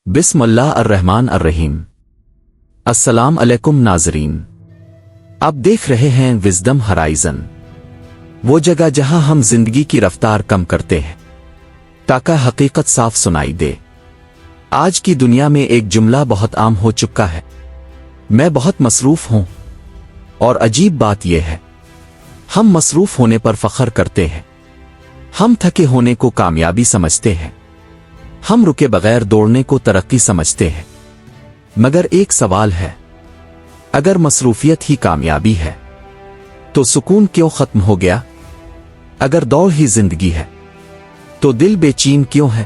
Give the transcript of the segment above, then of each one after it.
بسم اللہ الرحمن الرحیم۔ السلام علیکم ناظرین، آپ دیکھ رہے ہیں وزڈم ہرائزن، وہ جگہ جہاں ہم زندگی کی رفتار کم کرتے ہیں تاکہ حقیقت صاف سنائی دے۔ آج کی دنیا میں ایک جملہ بہت عام ہو چکا ہے، میں بہت مصروف ہوں، اور عجیب بات یہ ہے ہم مصروف ہونے پر فخر کرتے ہیں، ہم تھکے ہونے کو کامیابی سمجھتے ہیں، ہم رکے بغیر دوڑنے کو ترقی سمجھتے ہیں۔ مگر ایک سوال ہے، اگر مصروفیت ہی کامیابی ہے تو سکون کیوں ختم ہو گیا؟ اگر دوڑ ہی زندگی ہے تو دل بے چین کیوں ہے؟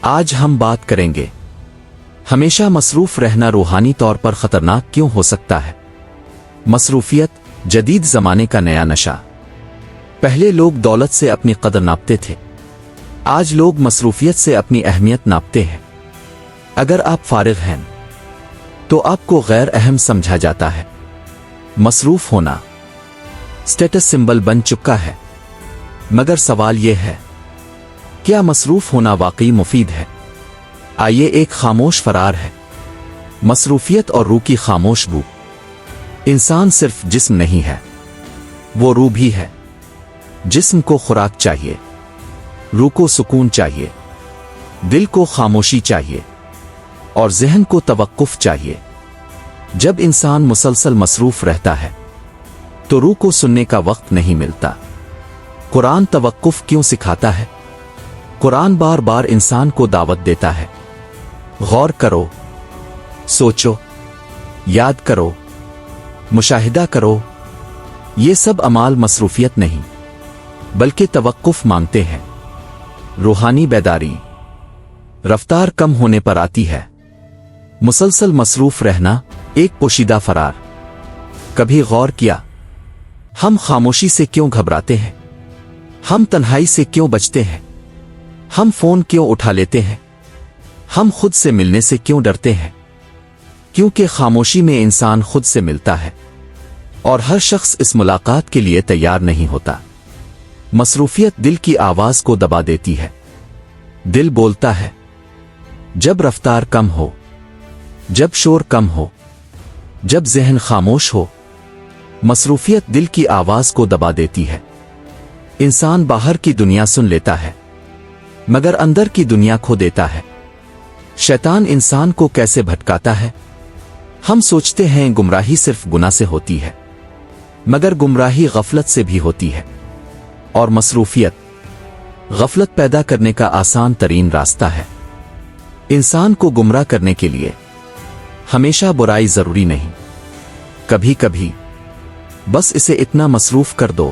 آج ہم بات کریں گے ہمیشہ مصروف رہنا روحانی طور پر خطرناک کیوں ہو سکتا ہے۔ مصروفیت جدید زمانے کا نیا نشہ۔ پہلے لوگ دولت سے اپنی قدر ناپتے تھے، آج لوگ مصروفیت سے اپنی اہمیت ناپتے ہیں۔ اگر آپ فارغ ہیں تو آپ کو غیر اہم سمجھا جاتا ہے۔ مصروف ہونا سٹیٹس سمبل بن چکا ہے، مگر سوال یہ ہے، کیا مصروف ہونا واقعی مفید ہے؟ آئیے ایک خاموش فرار ہے، مصروفیت اور روح کی خاموش بو۔ انسان صرف جسم نہیں ہے، وہ روح بھی ہے۔ جسم کو خوراک چاہیے، روح کو سکون چاہیے، دل کو خاموشی چاہیے، اور ذہن کو توقف چاہیے۔ جب انسان مسلسل مصروف رہتا ہے تو روح کو سننے کا وقت نہیں ملتا۔ قرآن توقف کیوں سکھاتا ہے؟ قرآن بار بار انسان کو دعوت دیتا ہے، غور کرو، سوچو، یاد کرو، مشاہدہ کرو۔ یہ سب اعمال مصروفیت نہیں بلکہ توقف مانگتے ہیں۔ روحانی بیداری رفتار کم ہونے پر آتی ہے۔ مسلسل مصروف رہنا ایک پوشیدہ فرار۔ کبھی غور کیا ہم خاموشی سے کیوں گھبراتے ہیں؟ ہم تنہائی سے کیوں بچتے ہیں؟ ہم فون کیوں اٹھا لیتے ہیں؟ ہم خود سے ملنے سے کیوں ڈرتے ہیں؟ کیونکہ خاموشی میں انسان خود سے ملتا ہے، اور ہر شخص اس ملاقات کے لیے تیار نہیں ہوتا۔ مصروفیت دل کی آواز کو دبا دیتی ہے۔ دل بولتا ہے جب رفتار کم ہو، جب شور کم ہو، جب ذہن خاموش ہو۔ مصروفیت دل کی آواز کو دبا دیتی ہے۔ انسان باہر کی دنیا سن لیتا ہے مگر اندر کی دنیا کھو دیتا ہے۔ شیطان انسان کو کیسے بھٹکاتا ہے؟ ہم سوچتے ہیں گمراہی صرف گناہ سے ہوتی ہے، مگر گمراہی غفلت سے بھی ہوتی ہے، اور مصروفیت غفلت پیدا کرنے کا آسان ترین راستہ ہے۔ انسان کو گمراہ کرنے کے لیے ہمیشہ برائی ضروری نہیں، کبھی کبھی بس اسے اتنا مصروف کر دو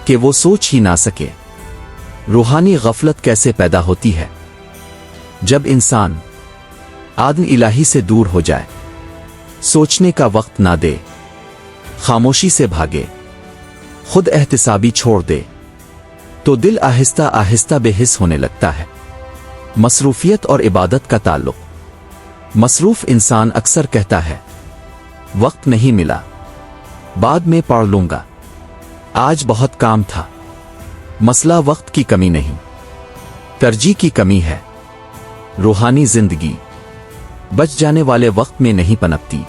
کہ وہ سوچ ہی نہ سکے۔ روحانی غفلت کیسے پیدا ہوتی ہے؟ جب انسان آدم الہی سے دور ہو جائے، سوچنے کا وقت نہ دے، خاموشی سے بھاگے، خود احتسابی چھوڑ دے، تو دل آہستہ آہستہ بے حس ہونے لگتا ہے۔ مصروفیت اور عبادت کا تعلق۔ مصروف انسان اکثر کہتا ہے وقت نہیں ملا، بعد میں پڑھ لوں گا، آج بہت کام تھا۔ مسئلہ وقت کی کمی نہیں، ترجیح کی کمی ہے۔ روحانی زندگی بچ جانے والے وقت میں نہیں پنپتی۔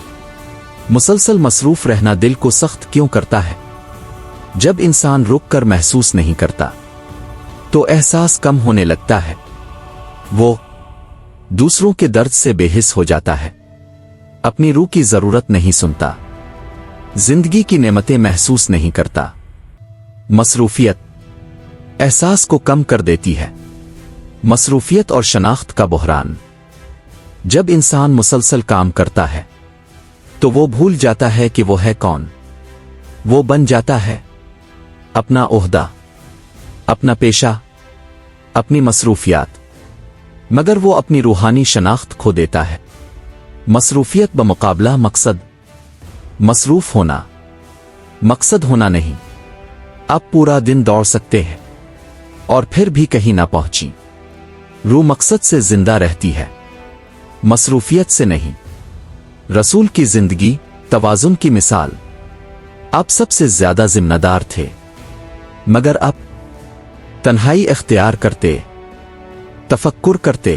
مسلسل مصروف رہنا دل کو سخت کیوں کرتا ہے؟ جب انسان رک کر محسوس نہیں کرتا تو احساس کم ہونے لگتا ہے، وہ دوسروں کے درد سے بے حس ہو جاتا ہے، اپنی روح کی ضرورت نہیں سنتا، زندگی کی نعمتیں محسوس نہیں کرتا۔ مصروفیت احساس کو کم کر دیتی ہے۔ مصروفیت اور شناخت کا بحران۔ جب انسان مسلسل کام کرتا ہے تو وہ بھول جاتا ہے کہ وہ ہے کون۔ وہ بن جاتا ہے اپنا عہدہ، اپنا پیشہ، اپنی مصروفیات، مگر وہ اپنی روحانی شناخت کھو دیتا ہے۔ مصروفیت بمقابلہ مقصد۔ مصروف ہونا مقصد ہونا نہیں۔ آپ پورا دن دوڑ سکتے ہیں اور پھر بھی کہیں نہ پہنچی۔ روح مقصد سے زندہ رہتی ہے، مصروفیت سے نہیں۔ رسول کی زندگی توازن کی مثال۔ آپ سب سے زیادہ ذمہ دار تھے، مگر آپ تنہائی اختیار کرتے، تفکر کرتے،